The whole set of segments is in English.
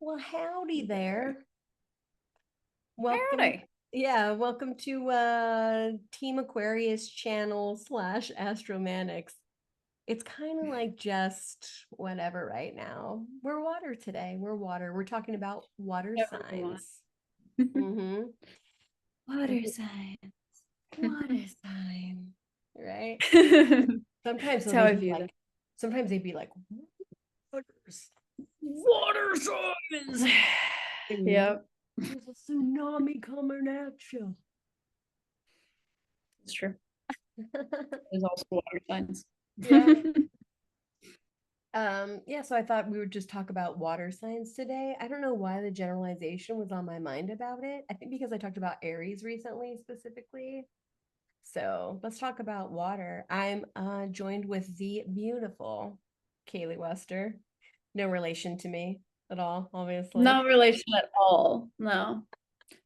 Well, howdy there. Welcome. Howdy. Yeah, welcome to Team Aquarius channel slash Astromanics. It's kind of like just whatever right now. We're water today. We're water. We're talking about water Everyone. signs. Mm-hmm. Water sign. Water sign, right? Sometimes That's though how I they'd be view them. like, sometimes they'd be like, water signs. And Yep, there's a tsunami coming at you. it's true. There's also water signs. Yeah. Yeah, so I thought we would just talk about water signs today. I don't know why the generalization was on my mind about it. I think because I talked about Aries recently specifically. So let's talk about water. I'm joined with the beautiful Kaylee Wester. No relation to me at all, obviously. No relation at all. No.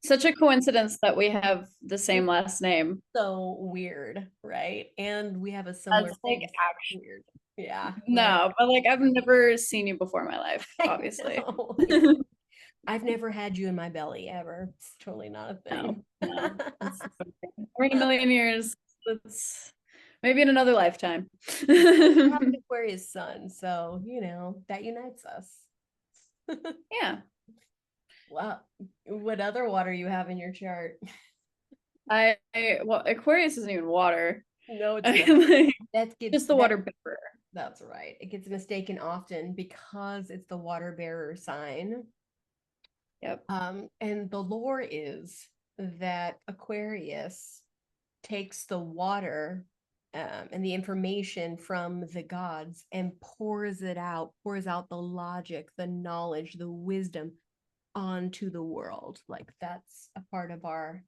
Such a coincidence that we have the same It's last name. so weird, right? And we have a similar That's like face. actually Weird. Yeah, right. no, but like I've never seen you before in my life, I obviously. know. I've never had you in my belly ever. It's totally not a No, thing. no. Or in a million years. It's maybe in another lifetime. I have an Aquarius sun, so that unites us. Yeah. Well, what other water you have in your chart? Well, Aquarius isn't even water. No, it's not. Like, That gets just the that water bearer. that's right. It gets mistaken often because it's the water bearer sign. Yep. And the lore is that Aquarius takes the water and the information from the gods and pours out the logic, the knowledge, the wisdom onto the world. Like that's a part of our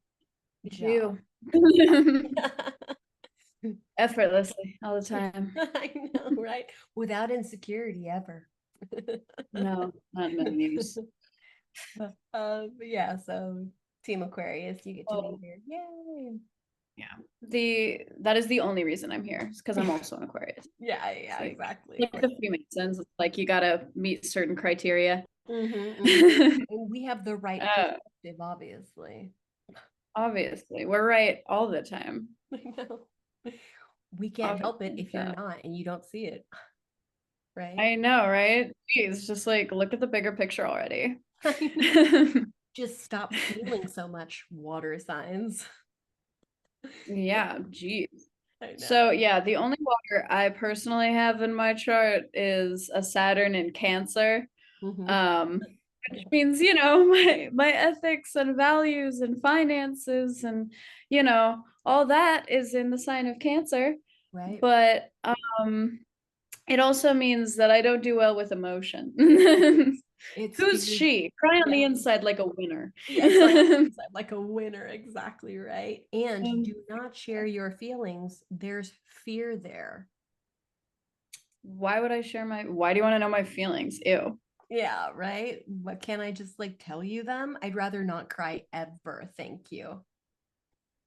job. You. Effortlessly all the time. I know, right? Without insecurity ever. No, not in any use. But yeah, so Team Aquarius, you get to be Oh, here. Yay. yeah. That is the only reason I'm here. It's because I'm also an Aquarius. Yeah, It's yeah, exactly. like the Freemasons. It's like you gotta meet certain criteria. And we have the right uh, perspective, obviously. obviously, we're right all the time. I know. We can't help it Obviously. if you're not and you don't see it, right? I know, right? Jeez, just like look at the bigger picture already. I know. Just stop feeling so much water signs. Yeah, geez. I know. So yeah, the only water I personally have in my chart is a Saturn in Cancer. Hmm. Um, which Yeah, means, my ethics and values and finances and all that is in the sign of Cancer. right. But it also means that I don't do well with emotion. It's Who's because, she? Cry on yeah, the inside like a winner. yeah, cry on the inside like a winner. Exactly right. And Um, do not share your feelings. There's fear there. why do you want to know my feelings? Ew. Yeah, right. But can I just like tell you them? I'd rather not cry ever. Thank you.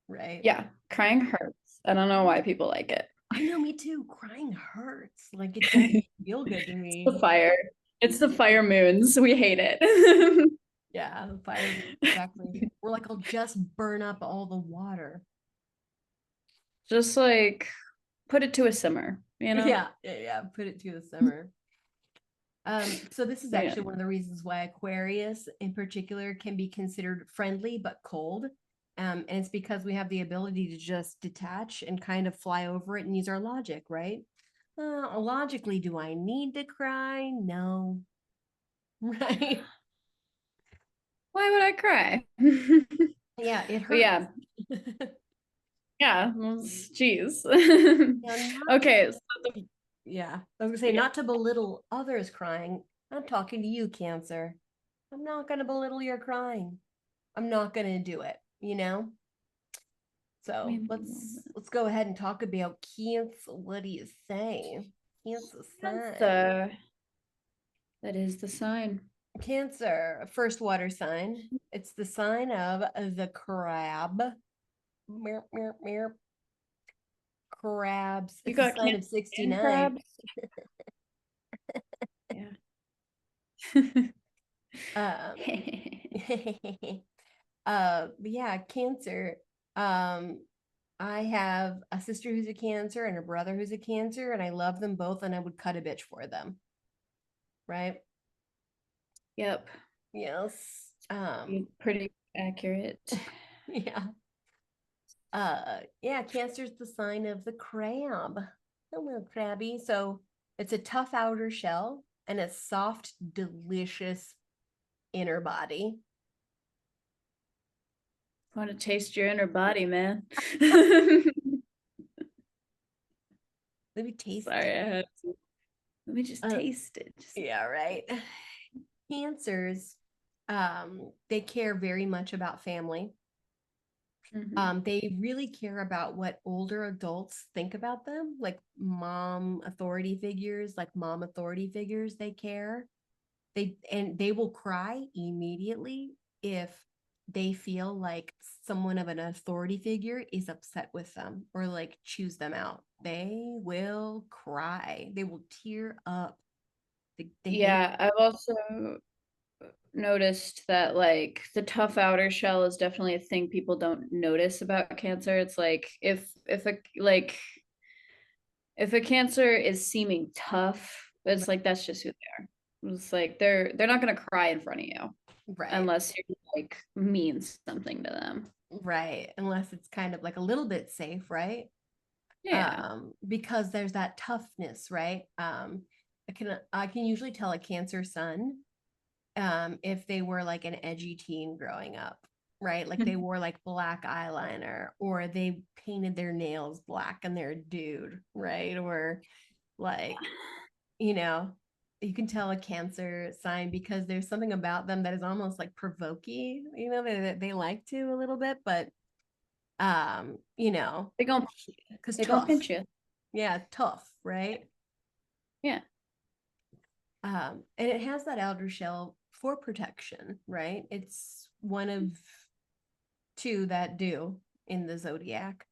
Right. Yeah, crying hurts. I don't know why people like it. I know, me too. Crying hurts. Like it doesn't feel good to It's the me. fire. It's the fire moons. We hate it. Yeah, the fire, exactly. We're like, I'll just burn up all the water. Just like put it to a simmer, you know? Yeah, yeah, yeah. Put it to the summer. So this is Yeah. actually one of the reasons why Aquarius in particular can be considered friendly but cold. And it's because we have the ability to just detach and kind of fly over it and use our logic, right? Logically, do I need to cry? No. Right. Why would I cry? Yeah, it But hurts. yeah, yeah, jeez. Now, not to, Okay, so yeah, I was gonna say, yeah, not to belittle others crying. I'm talking to you, Cancer. I'm not gonna belittle your crying. I'm not gonna do it, you know? So maybe a little let's go ahead and talk about Cancer. What do you say? Cancer sign. Cancer. That is the sign. Cancer, first water sign. It's the sign of the crab. Meow, meow, meow. Crabs. You It's the got sign cancer of in 69. crabs? Yeah. Um, but yeah, cancer. I have a sister who's a cancer and a brother who's a cancer, and I love them both, and I would cut a bitch for them. Right? Yep, Yes. pretty accurate. Yeah. Yeah, cancer's the sign of the crab. Hello, crabby. So it's a tough outer shell and a soft, delicious inner body. Want to taste your inner body, man. Let me taste Sorry, it. I had to. Let me just Uh, taste it. Just... yeah, right. Cancers, they care very much about family. Mhm. They really care about what older adults think about them, like mom authority figures, they care. They will cry immediately if they feel like someone of an authority figure is upset with them or like choose them out. They will cry. They will tear up. They hate. Yeah, I've also noticed that like the tough outer shell is definitely a thing people don't notice about cancer. It's like if a cancer is seeming tough, it's like that's just who they are. It's like they're not gonna cry in front of you Right, unless you like means something to them. right. Unless it's kind of like a little bit safe, right? Yeah. Because there's that toughness, right? I can usually tell a cancer son if they were like an edgy teen growing up, right? Like they wore like black eyeliner or they painted their nails black and they're a dude, right? Or like, you know, you can tell a cancer sign because there's something about them that is almost like provoking, they like to a little bit, but you know, They gon' because they gonna tough. pinch you. Yeah, tough, right? Yeah. And it has that outer shell for protection, right? It's one of two that do in the zodiac.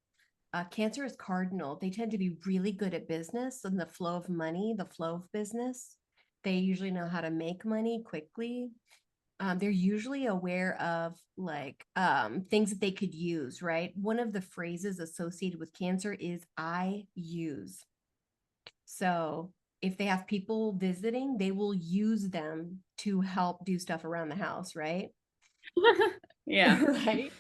Cancer is cardinal. They tend to be really good at business and the flow of money, the flow of business. They usually know how to make money quickly. They're usually aware of like things that they could use, right? One of the phrases associated with cancer is I use. So if they have people visiting, they will use them to help do stuff around the house, right? Yeah. Right.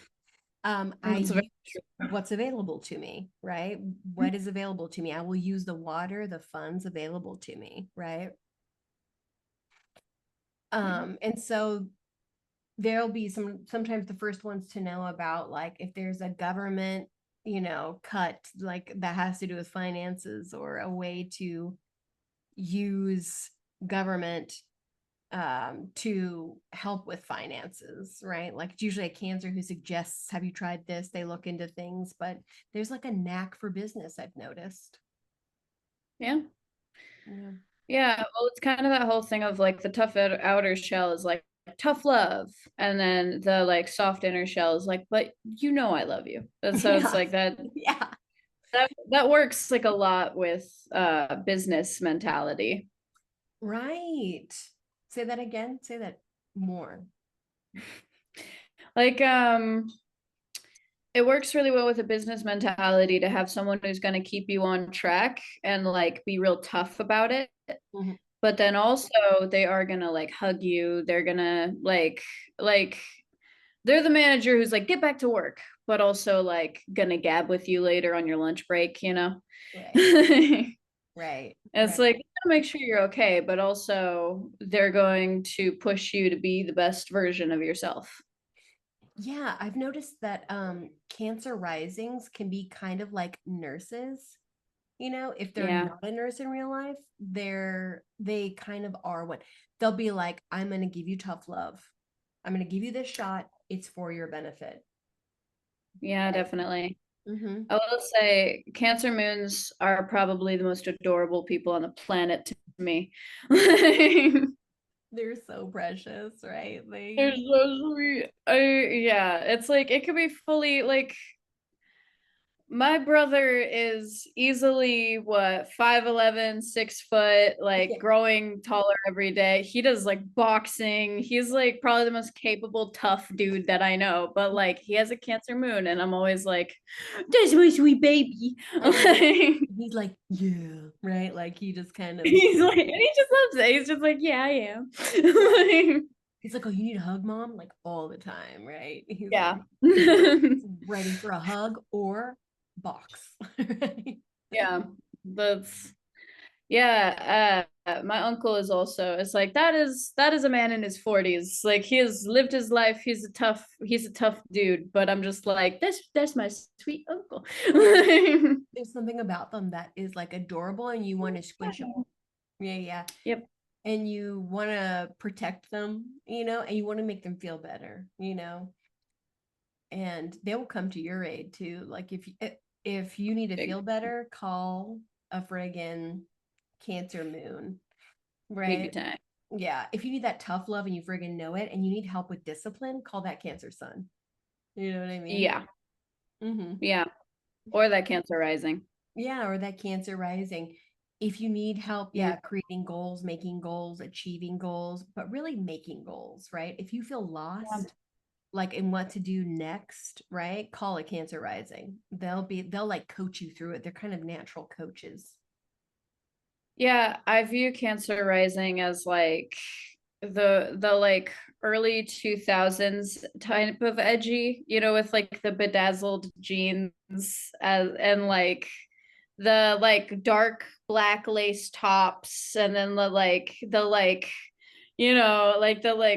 I That's very use what's available to me, right? true. What is available to me? I will use the water, the funds available to me, right? And so there'll be sometimes the first ones to know about like if there's a government, cut like that has to do with finances or a way to use government to help with finances, right? Like it's usually a cancer who suggests, have you tried this? They look into things, but there's like a knack for business, I've noticed. Yeah. Yeah. Yeah, well, it's kind of that whole thing of like the tough outer shell is like tough love, and then the like soft inner shell is like, but you know I love you. And so it's Yeah. like that Yeah. that works like a lot with business mentality. Right. Say that again. Say that more. Like it works really well with a business mentality to have someone who's going to keep you on track and like be real tough about it. Mhm. But then also they are going to like hug you. They're going to like they're the manager who's like get back to work, but also like gonna gab with you later on your lunch break, you know. Right. It's Right. like Right. make sure you're okay, but also they're going to push you to be the best version of yourself. Yeah, I've noticed that cancer risings can be kind of like nurses. If they're Yeah. not a nurse in real life, they kind of are one. They'll be like, I'm going to give you tough love. I'm going to give you this shot. It's for your benefit. Yeah, Right. definitely. Mm-hmm. I will say Cancer Moons are probably the most adorable people on the planet to me. They're They're so precious, right? so sweet. Yeah, it's like it could be fully like my brother is easily what 5'11", 6 foot, like growing taller every day. He does like boxing. He's like probably the most capable, tough dude that I know. But like he has a Cancer moon, and I'm always like, "That's my sweet baby." He's like, yeah, right? Like he just kind of He's like, and he just loves it. He's just like, "Yeah, I am." Like, he's like, oh, you need a hug, mom? Like all the time, right? He's yeah. like ready for a hug or box. Right? Yeah. That's Yeah, my uncle is also. It's like that is a man in his 40s. Like he has lived his life. He's a tough dude. But I'm just like that's my sweet uncle. There's something about them that is like adorable and you want to squish them. Yeah, yeah. Yep. And you want to protect them, and you want to make them feel better, and they will come to your aid too. Like if you need to Big, feel better, call a friggin' Cancer moon, big right? time. Yeah. If you need that tough love and you friggin' know it and you need help with discipline, call that Cancer sun. You know what I mean? Yeah. Mm-hmm. Yeah. Or that Cancer rising. Yeah, or that Cancer rising. If you need help, Yeah. yeah, creating goals, making goals, achieving goals, but really making goals, right? If you feel Yeah. lost, like in what to do next, right? Call it Cancer rising. They'll like coach you through it. They're kind of natural coaches. Yeah, I view Cancer rising as like the like early 2000s type of edgy, with like the bedazzled jeans and like the like dark black lace tops, and then like the like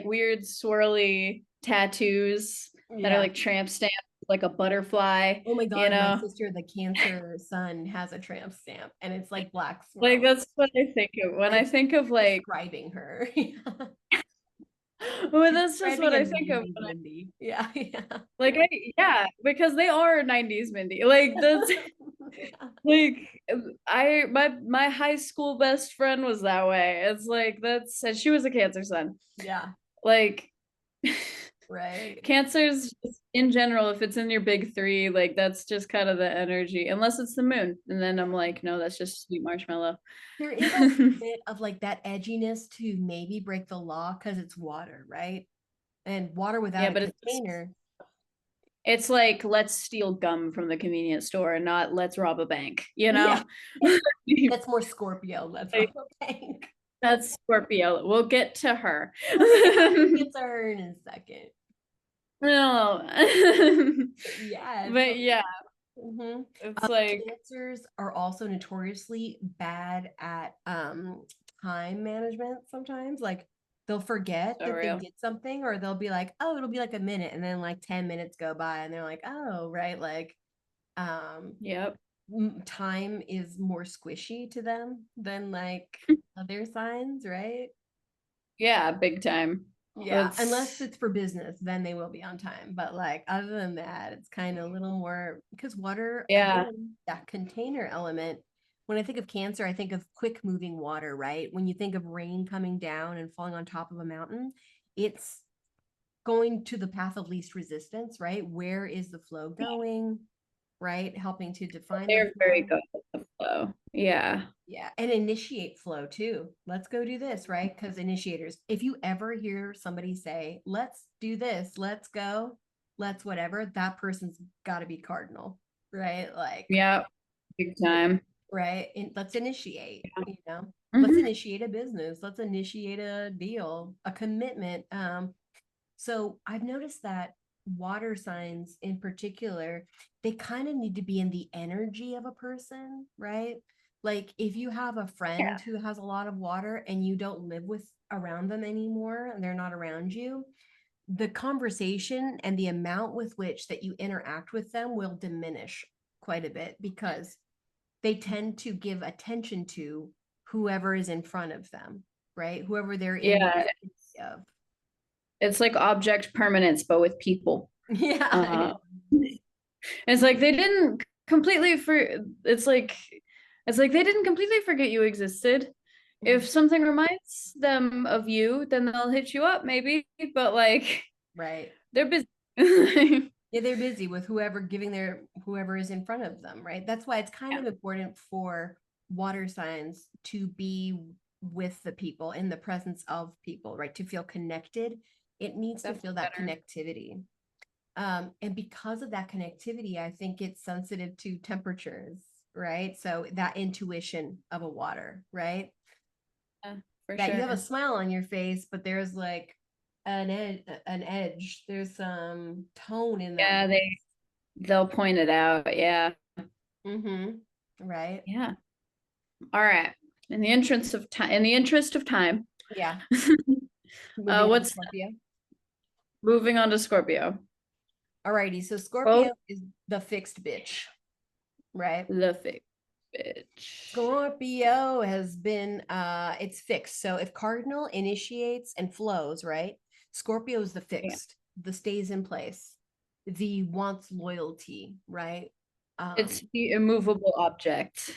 weird swirly tattoos that are Yeah. like tramp stamps, like a butterfly, Oh my you God, my know? sister, the Cancer sun, has a tramp stamp and it's like black Like swirl. that's what I think of when I I'm think of like, describing her. well, She's that's just what describing a I think of 90s when Mindy. Yeah, yeah. like yeah, because they are 90s Mindy. Like that's like my high school best friend was that way. It's like that's and she was a Cancer sun. Yeah, Like right. Cancers in general, if it's in your big three, like that's just kind of the energy, unless it's the moon. And then I'm like, no, that's just sweet marshmallow. There is a little bit of like that edginess to maybe break the law because it's water, right? And water without Yeah, a but container. it's like let's steal gum from the convenience store, not let's rob a bank, you know? Yeah, that's more Scorpio. That's Like, rob a bank. that's Scorpio. We'll get to her. We'll get to her in a second. No. Yeah, But so yeah, mhm. it's like, Cancers are also notoriously bad at time management sometimes. Like they'll forget so that they real. did something, or they'll be like, oh, it'll be like a minute, and then like 10 minutes go by and they're like, oh, right, like um Yep. time is more squishy to them than like other signs, right? Yeah, big time. Yeah, unless That's it's for business, then they will be on time. But like other than that, it's kind of a little more because water, yeah. again, that container element. When I think of Cancer, I think of quick moving water, right? When you think of rain coming down and falling on top of a mountain, it's going to the path of least resistance, right? Where is the flow going, right? Helping to define the They're very flow. good with the flow. Yeah. Yeah, and initiate flow too. Let's go do this, right? Because initiators, if you ever hear somebody say, let's do this, let's go, let's whatever, that person's got to be cardinal, right? Like, Yeah. Big time. right? Let's initiate, let's Mhm. initiate a business, let's initiate a deal, a commitment. So I've noticed that water signs in particular, they kind of need to be in the energy of a person, right? Like if you have a friend Yeah. who has a lot of water and you don't live with around them anymore and they're not around you, the conversation and the amount with which that you interact with them will diminish quite a bit because they tend to give attention to whoever is in front of them, right? Whoever they're in the Yeah. vicinity of. It's like object permanence, but with people. Yeah. Uh, it's like they didn't completely for it's like they didn't completely forget you existed. If something reminds them of you, then they'll hit you up maybe, but like Right. they're busy. Yeah, they're busy with whoever is in front of them, right? That's why it's kind Yeah, of important for water signs to be with the people, in the presence of people, right? To feel connected, it needs to definitely feel that better. connectivity. And because of that connectivity, I think it's sensitive to temperatures, right? So that intuition of a water, right? Yeah, for That you have a sure. smile on your face, but there's like an edge. There's some tone in that Yeah, voice. they'll point it out. Yeah. Mm-hmm. Right. Yeah. All right. In the interest of time, Yeah. Moving on to what's Scorpio. moving on to Scorpio? Alrighty. So Well, Scorpio is the fixed bitch, right? the fake bitch. Scorpio has been it's fixed. So if Cardinal initiates and flows, right? Scorpio is the Yeah. fixed, the stays in place, the wants loyalty, right? It's Um, the immovable object.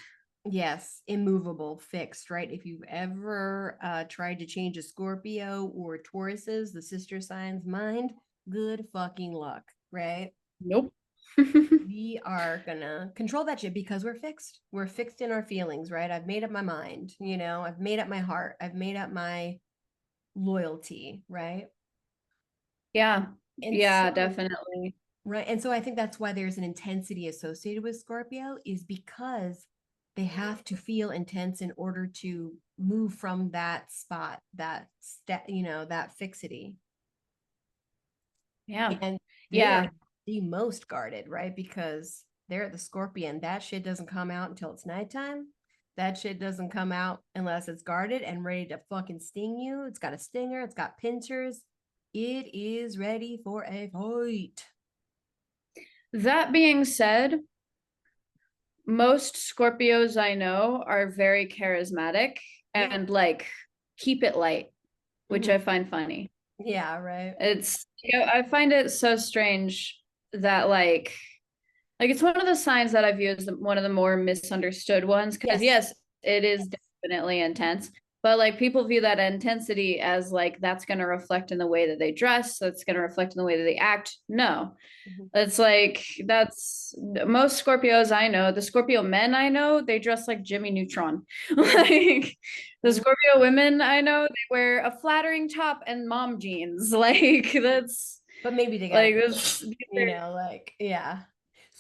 yes, immovable, fixed, right? If you've ever tried to change a Scorpio or Taurus's, the sister signs mind, good fucking luck, right? Nope. We are gonna control that shit because we're fixed. We're fixed in our feelings, right? I've made up my mind, I've made up my heart, I've made up my loyalty, right? Yeah. And Yeah, so, definitely. right. And so I think that's why there's an intensity associated with Scorpio, is because they have to feel intense in order to move from that spot, that fixity. Yeah. And they Yeah. are the most guarded, right? Because they're the scorpion. That shit doesn't come out until it's nighttime. That shit doesn't come out unless it's guarded and ready to fucking sting you. It's got a stinger, it's got pincers. It is ready for a fight. That being said, most Scorpios I know are very charismatic Yeah. and like keep it light, which I Mm-hmm. find funny. Yeah, right. I find it so strange that like it's one of the signs that I view as one of the more misunderstood ones because Yes. yes, it is definitely intense, but like people view that intensity as like that's going to reflect in the way that they dress, that's going to reflect in the way that they act. No, Mhm. it's like that's most Scorpios I know, the Scorpio men I know, they dress like Jimmy Neutron. Like the Mhm. Scorpio women I know, they wear a flattering top and mom jeans. Like that's But maybe they got a like crush, this like, yeah.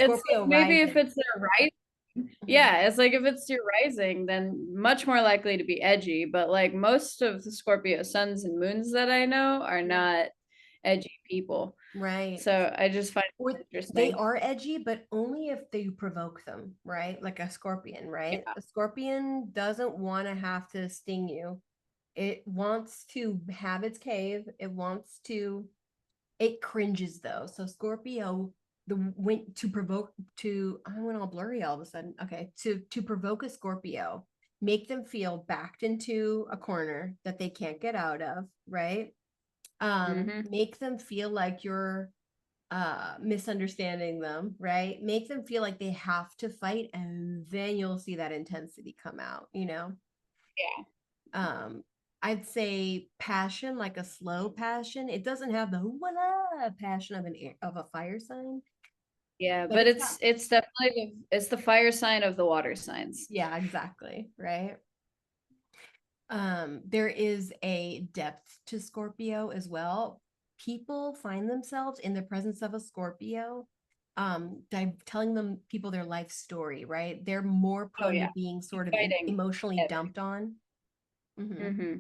it's Scorpio like maybe if rising. it's their right, Mhm. yeah, it's like if it's your rising, then much more likely to be edgy. But like most of the Scorpio suns and moons that I know are Yeah. not edgy people. Right. So I just find Or it they interesting. are edgy, but only if they provoke them, right? Like a scorpion, right? Yeah. A scorpion doesn't want to have to sting you. It wants to have its cave. It cringes though. So Scorpio, the went to provoke to I went all blurry all of a sudden. Okay. To provoke a Scorpio, make them feel backed into a corner that they can't get out of, right? Mm-hmm. Make them feel like you're misunderstanding them, right? Make them feel like they have to fight, and then you'll see that intensity come out. Yeah. um I'd say passion, like a slow passion. It doesn't have the voila passion of a fire sign, Yeah. but But it's got, it's definitely it's the fire sign of the water signs. yeah, exactly, right. There is a depth to Scorpio as well. People find themselves in the presence of a Scorpio, telling them people their life story, right? They're more Oh prone to yeah. being sort of Fighting. emotionally dumped on. Hmm. Mm-hmm.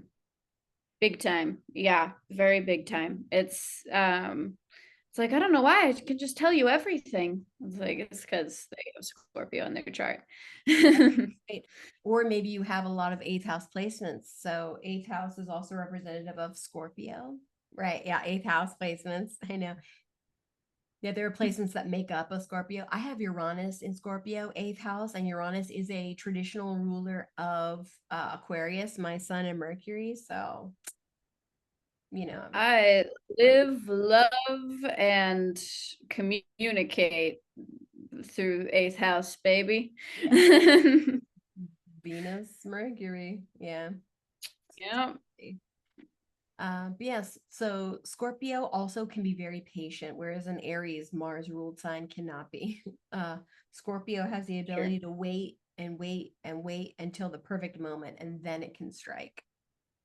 Big time. Yeah, very big time. It's like I don't know why I can just tell you everything. It's like it's because they have Scorpio in their chart. Right. Or maybe you have a lot of eighth house placements. So eighth house is also representative of Scorpio, right? Yeah, eighth house placements. I know. Yeah, there are placements that make up a Scorpio. I have Uranus in Scorpio, eighth house, and Uranus is a traditional ruler of Aquarius, my sun and Mercury. So, I'm I live, love, and communicate through eighth house, baby. yeah, Venus, Mercury. Yeah. Yeah. But yes, so Scorpio also can be very patient, whereas an Aries, Mars ruled sign cannot be. Scorpio has the Sure. ability to wait and wait and wait until the perfect moment, and then it can strike.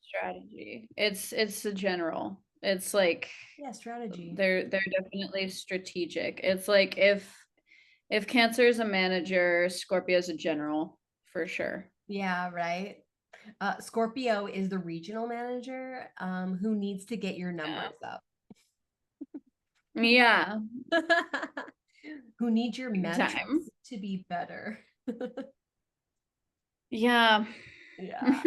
Strategy. It's a general. It's like Yeah, strategy. they're definitely strategic. It's like if Cancer is a manager, Scorpio is a general for sure. Yeah, right. Scorpio is the regional manager who needs to get your numbers up. Yeah, Who needs your big time. metrics to be better. Yeah. Yeah.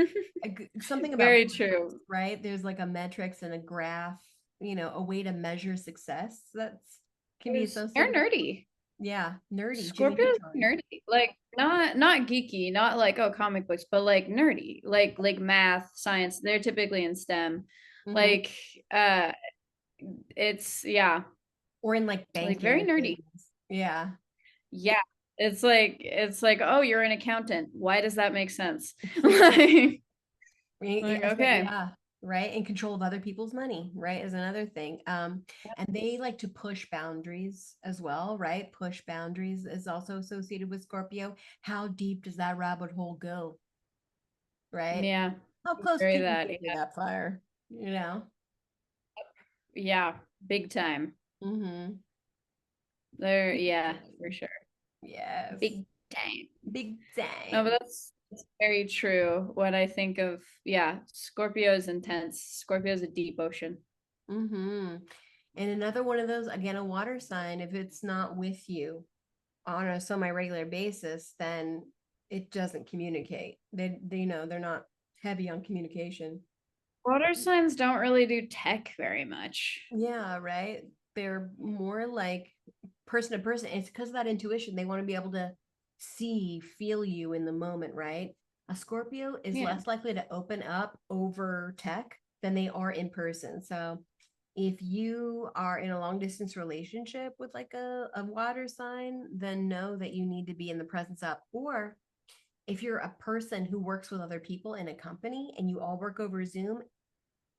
Something about Very graphs, true. right? There's like a metrics and a graph, a way to measure success that's can be They're associated with, nerdy. yeah, nerdy, Jimmy Scorpio's Neutron. nerdy. Like not geeky, not like oh comic books, but like nerdy. Like math, science. They're typically in STEM. Hmm. Like uh it's yeah, Or in like like banking very and nerdy. business. Yeah. Yeah. It's like, oh, you're an accountant. Why does that make sense? Like, okay. Yeah, right. In control of other people's money, right, is another thing. And they like to push boundaries as well, right? Push boundaries is also associated with Scorpio. How deep does that rabbit hole go, right? Yeah. How close Very can you that. get to Yeah. that fire? You know? Yeah. Big time. Mm-hmm. There, Big yeah, for time. sure. Yes. Big time. Big No, but time. that's very true. When I think of, yeah, Scorpio is intense. Scorpio is a deep ocean. Mm-hmm. And another one of those, again, a water sign, if it's not with you on a semi-regular basis, then it doesn't communicate. They're not heavy on communication. Water signs don't really do tech very much. Yeah, right. They're more like person to person. It's because of that intuition. They want to be able to see, feel you in the moment, right? A Scorpio is Yeah. less likely to open up over tech than they are in person. So if you are in a long distance relationship with like a water sign, then know that you need to be in the presence of, or if you're a person who works with other people in a company and you all work over Zoom,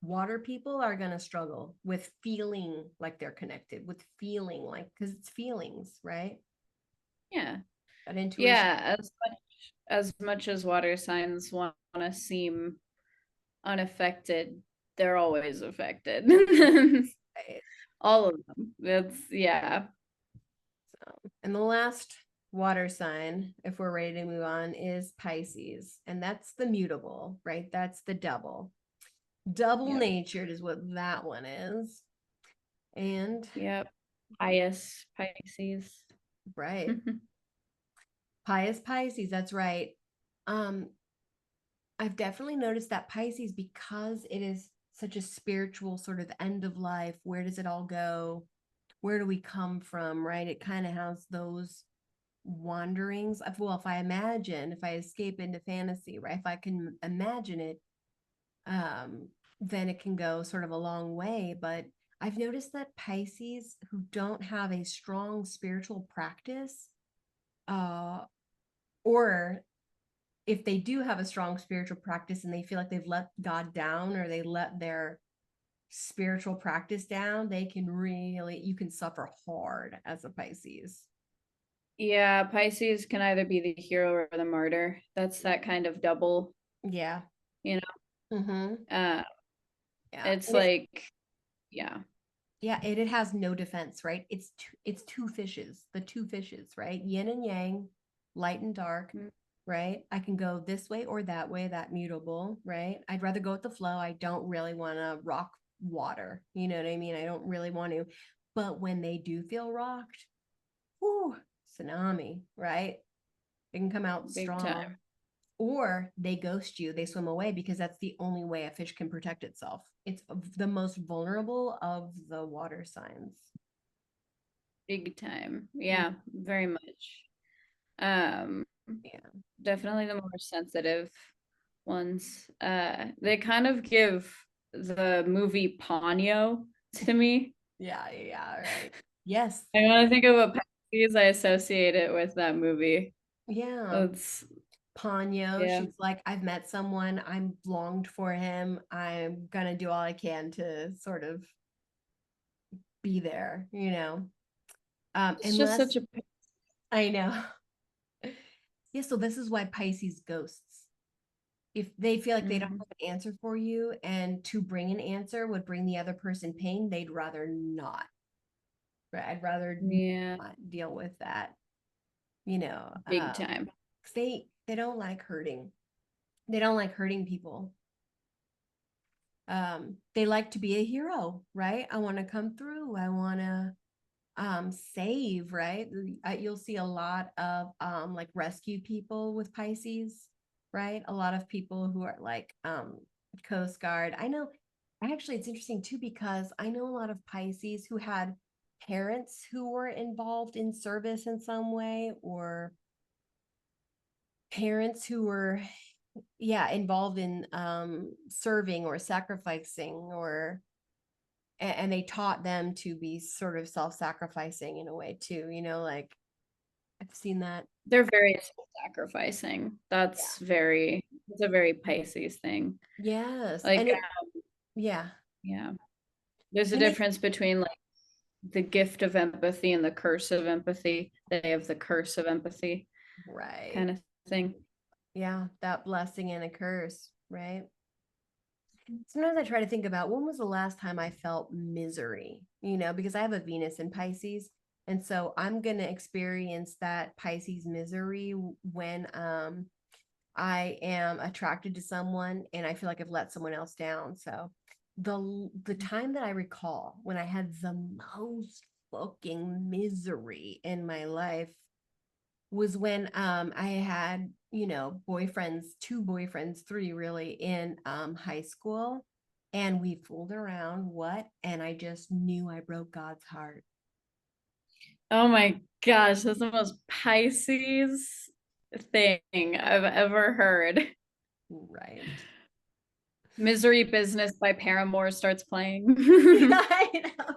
water people are going to struggle with feeling like they're connected, with feeling like, because it's feelings, right? Yeah. That intuition. Yeah. As much as water signs want to seem unaffected, they're always affected. Right? All of them. That's yeah. And the last water sign, if we're ready to move on, is Pisces. And that's the mutable, right? That's the double. Double Yep. natured is what that one is. And Yep. Pious Pisces. right, pious Pisces, that's right. Um, I've definitely noticed that Pisces, because it is such a spiritual sort of end of life, where does it all go? Where do we come from, right? It kind of has those wanderings. Well, if I escape into fantasy, right? If I can imagine it, then it can go sort of a long way. But I've noticed that Pisces who don't have a strong spiritual practice, uh, or if they do have a strong spiritual practice and they feel like they've let God down or they let their spiritual practice down, you can suffer hard as a Pisces. Yeah, Pisces can either be the hero or the martyr. That's that kind of double, Yeah. you Mm-hmm. know. Yeah. It's like, yeah. Yeah, it has no defense, right? It's two fishes, the two fishes, right? Yin and yang, light and dark, Mm, right? I can go this way or that way, that mutable, right? I'd rather go with the flow. I don't really want to rock water. You know what I mean? I don't really want to. But when they do feel rocked, whoo, tsunami, right? It can come out big strong. time. Or they ghost you, they swim away because that's the only way a fish can protect itself. It's the most vulnerable of the water signs. Big time. Mm, Yeah, very much. Um, yeah. Definitely the more sensitive ones. They kind of give the movie Ponyo to me. Yeah, yeah, right. Yes. And when I think of a Pisces, I associate it with that movie. Yeah. It's Ponyo, Yeah. she's like, I've met someone, I'm longed for him. I'm gonna do all I can to sort of be there, you know. It's just Unless such a I know. Yeah, so this is why Pisces ghosts. If they feel like they don't Mhm. have an answer for you, and to bring an answer would bring the other person pain, they'd rather not. Right? I'd rather Yeah, not deal with that, you know. big time. 'Cause they don't like hurting. They don't like hurting people. They like to be a hero, right? I want to come through. I want to save, right? You'll see a lot of like rescue people with Pisces, right? A lot of people who are like Coast Guard. I know actually it's interesting too because I know a lot of Pisces who had parents who were involved in service in some way, or parents who were, yeah, involved in serving or sacrificing, or and they taught them to be sort of self-sacrificing in a way too, you know, like I've seen that. They're very self-sacrificing. Yeah. It's a very Pisces thing. Yes. Like, And it, yeah. yeah, there's a It makes, difference between like the gift of empathy and the curse of empathy. They have the curse of empathy right. kind of thing. Yeah. That blessing and a curse, right? Sometimes I try to think about when was the last time I felt misery, you know, because I have a Venus in Pisces. And so I'm going to experience that Pisces misery when I am attracted to someone and I feel like I've let someone else down. So the time that I recall when I had the most fucking misery in my life was when I had, you know, boyfriends, two boyfriends, three really, in high school, and we fooled around what, and I just knew I broke God's heart. Oh my gosh, that's the most Pisces thing I've ever heard. Right. Misery Business by Paramore starts playing. Yeah, I know.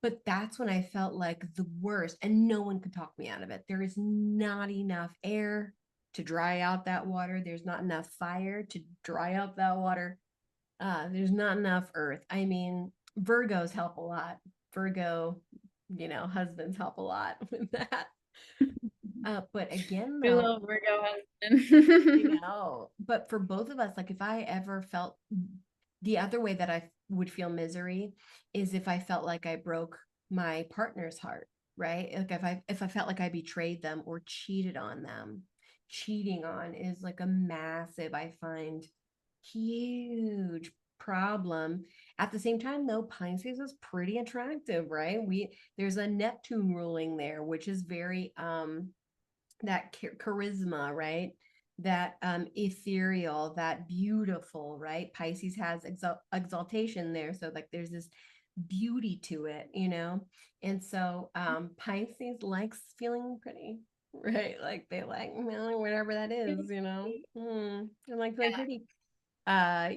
But that's when I felt like the worst, and no one could talk me out of it. There is not enough air to dry out that water. There's not enough fire to dry out that water. There's not enough earth. I mean, Virgos help a lot. Virgo, you know, husbands help a lot with that. But again, We though, love Virgo you husband. know, but for both of us, like if I ever felt the other way that I would feel misery is if I felt like I broke my partner's heart, right? Like if I felt like I betrayed them or cheated on them. Cheating on is like a massive, I find, huge problem. At the same time, though, Pisces is pretty attractive, right? There's a Neptune ruling there, which is very that charisma, right? That ethereal, that beautiful, right? Pisces has exaltation there, so like there's this beauty to it, you know. And so Pisces likes feeling pretty, right? Like they like, well, whatever that is, you know. They like feeling pretty.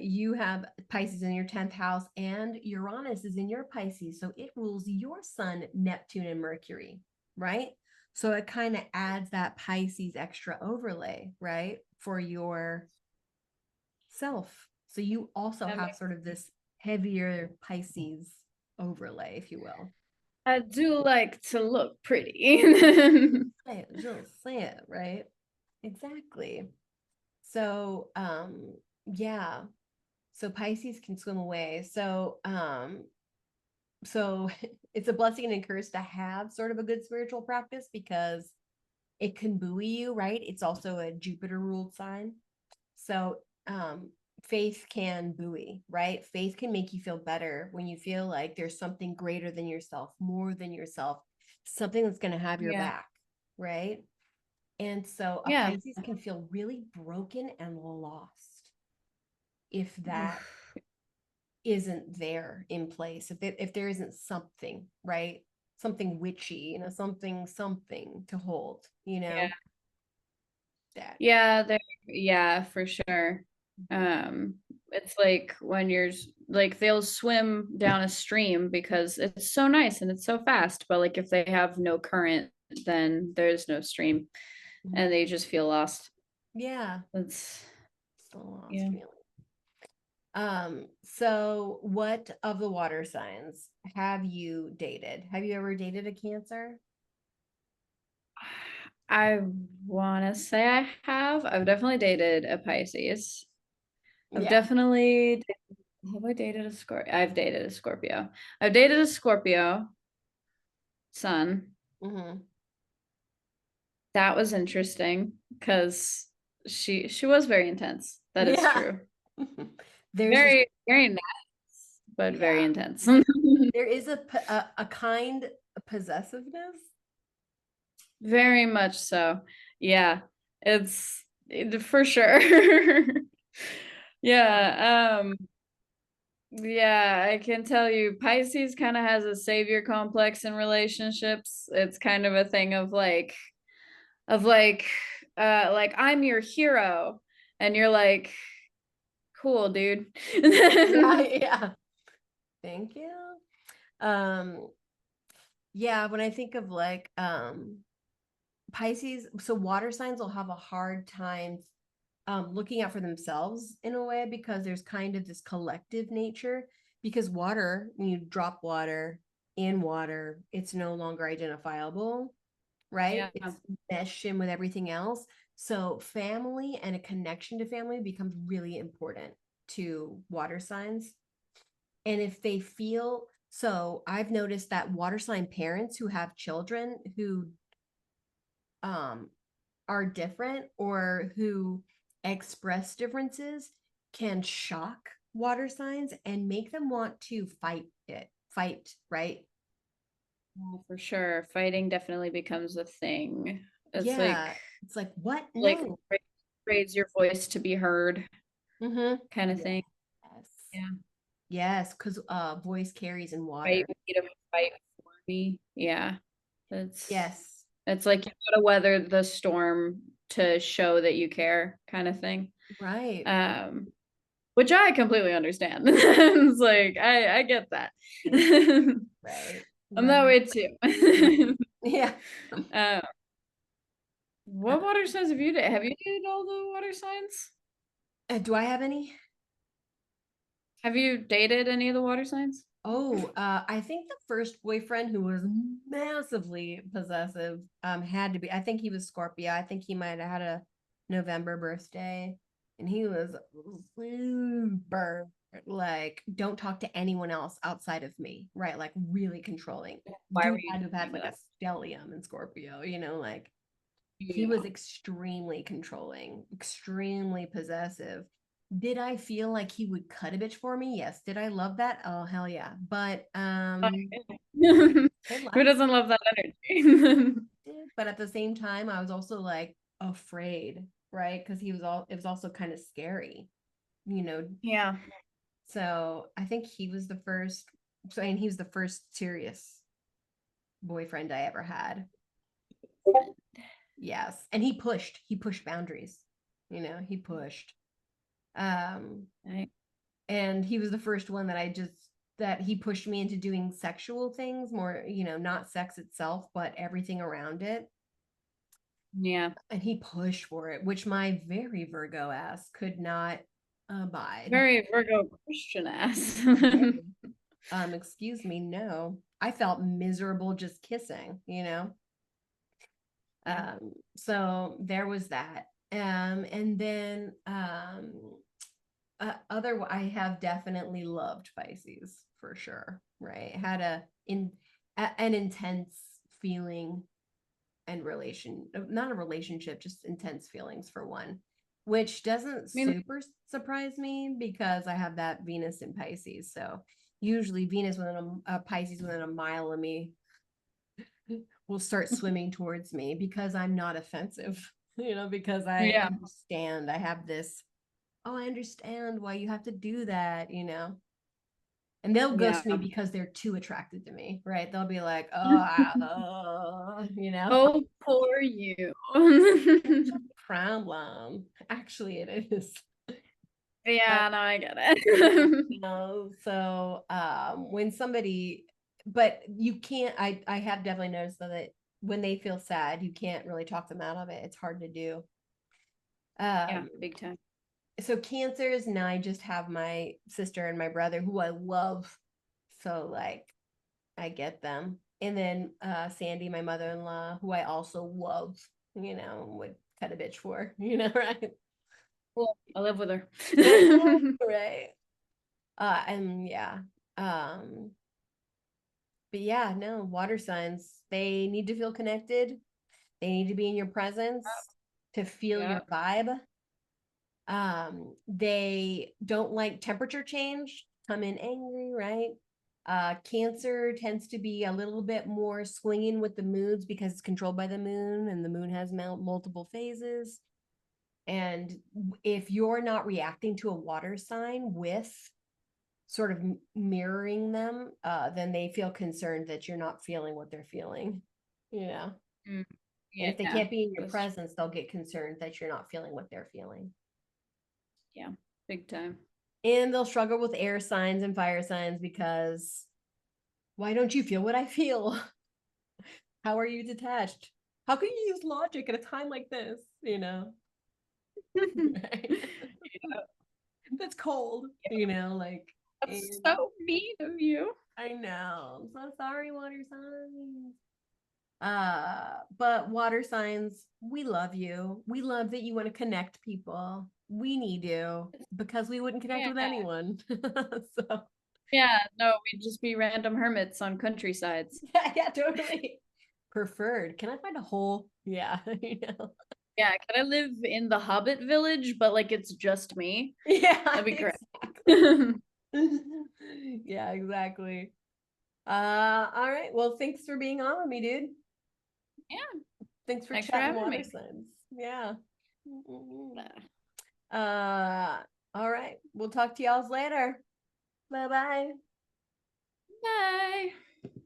You have Pisces in your 10th house, and Uranus is in your Pisces, so it rules your sun, Neptune, and Mercury, right? So it kind of adds that Pisces extra overlay, right, for your self. So you also That have makes- sort of this heavier Pisces overlay, if you will. I do like to look pretty. Just say it, right? Exactly. So yeah. So Pisces can swim away. So it's a blessing and a curse to have sort of a good spiritual practice because it can buoy you, right? It's also a Jupiter ruled sign. So faith can buoy, right? Faith can make you feel better when you feel like there's something greater than yourself, more than yourself, something that's going to have your Yeah. back, right? And so a Yeah. Pisces can feel really broken and lost if that Oof. isn't there in place, if there isn't something, right, something witchy, you know, something to hold, you Yeah. know, that. Yeah, yeah, for sure. Um, it's like when like they'll swim down a stream because it's so nice and it's so fast, but like if they have no current, then there's no stream Mhm. and they just feel lost. Yeah. It's Still lost yeah. feeling. So what of the water signs have you dated? Have you ever dated a Cancer? I want to say I have. I've definitely dated a Pisces. I've Yeah. definitely have I dated a Scorpio? I've dated a Scorpio. I've dated a Scorpio sun. Mm-hmm. That was interesting because she was very intense. That is Yeah. true. There's this, Very, very nice, but very yeah. intense. There is a kind possessiveness. Very much so. Yeah, for sure. Um, Yeah, yeah, I can tell you Pisces kind of has a savior complex in relationships. It's kind of a thing of like I'm your hero and you're like cool, dude. yeah, yeah. Thank you. Um, yeah, when I think of like Pisces, so water signs will have a hard time looking out for themselves in a way because there's kind of this collective nature. Because water, when you drop water in water, it's no longer identifiable, right? Yeah, It's meshed in with everything else. So family and a connection to family becomes really important to water signs. And if they feel so, I've noticed that water sign parents who have children who um are different or who express differences can shock water signs and make them want to fight, right? yeah, for sure. Fighting definitely becomes a thing. It's Yeah, it's like, what? like No. raise your voice to be heard Mm-hmm. kind of Yes. thing. Yeah. Yes, because voice carries in Fight water. with me to fight for me. Yeah. It's Yes. it's like you gotta weather the storm to show that you care kind of thing. Right. Um, which I completely understand. It's like I get that. Right. I'm that Right. way too. Yeah. uh, what water signs have you dated? Have you dated all the water signs? Do I have any? Have you dated any of the water signs? Oh, I think the first boyfriend who was massively possessive had to be, I think he was Scorpio. I think he might have had a November birthday and he was super like don't talk to anyone else outside of me, right? Like really controlling. Why were Dude you had to have had doing like a that? stellium in Scorpio, like he was Yeah. extremely controlling, extremely possessive. Did I feel like he would cut a bitch for me? Yes. Did I love that? Oh hell yeah. But it Who lasted, doesn't love that energy? but at the same time, I was also like afraid, right? Because it was also kind of scary, you know. Yeah. So I think he was the first. So and he was the first serious boyfriend I ever had. Yes, and he pushed boundaries. He pushed. Um, Right. and he was the first one that he pushed me into doing sexual things more, not sex itself but everything around it, Yeah. and he pushed for it, which my very Virgo ass could not abide. Very Virgo Christian ass. Very. Excuse me, no, I felt miserable just kissing. Yeah. So there was that. And then other I have definitely loved Pisces for sure, right? Had an intense feeling and not a relationship, just intense feelings for one, which doesn't I mean, super surprise me because I have that Venus in Pisces. So usually Venus within Pisces within a mile of me will start swimming towards me because I'm not offensive, because I yeah. understand. I have this, oh, I understand why you have to do that. And they'll Yeah. ghost me because they're too attracted to me, right? They'll be like, oh. Oh, poor you. Problem. Actually, it is. But Yeah, no, I get it. so when somebody, but you can't, I have definitely noticed though that when they feel sad, you can't really talk them out of it. It's hard to do. Yeah, Um, big time. so cancers, and I just have my sister and my brother who I love. So like I get them. And then Sandy, my mother-in-law, who I also love, would cut a bitch for, right? Cool. I live with her. I know, right. And yeah. Um, but yeah, no, water signs, they need to feel connected. They need to be in your presence to feel Yeah. your vibe. They don't like temperature change, come in angry, right? Cancer tends to be a little bit more swinging with the moods because it's controlled by the moon and the moon has multiple phases. And if you're not reacting to a water sign with sort of mirroring them, then they feel concerned that you're not feeling what they're feeling, you know? Mm, And if they yeah. can't be in your That's true. presence, they'll get concerned that you're not feeling what they're feeling. Yeah. Big time. And they'll struggle with air signs and fire signs because why don't you feel what I feel? How are you detached? How can you use logic at a time like this? That's cold, like, That's and so mean of you. I know. I'm so sorry, water signs. But water signs, we love you. We love that you want to connect people. We need you because we wouldn't connect Yeah. with anyone. So Yeah. No, we'd just be random hermits on countrysides. yeah, totally. Preferred. Can I find a hole? Yeah, Yeah. Can I live in the Hobbit village, but like it's just me? Yeah, That'd be great. exactly. Yeah, exactly. All right. Well, thanks for being on with me, dude. Yeah. Thanks for Thanks for chatting having water me. signs. Yeah. Uh, all right. We'll talk to y'all later. Bye bye. Bye.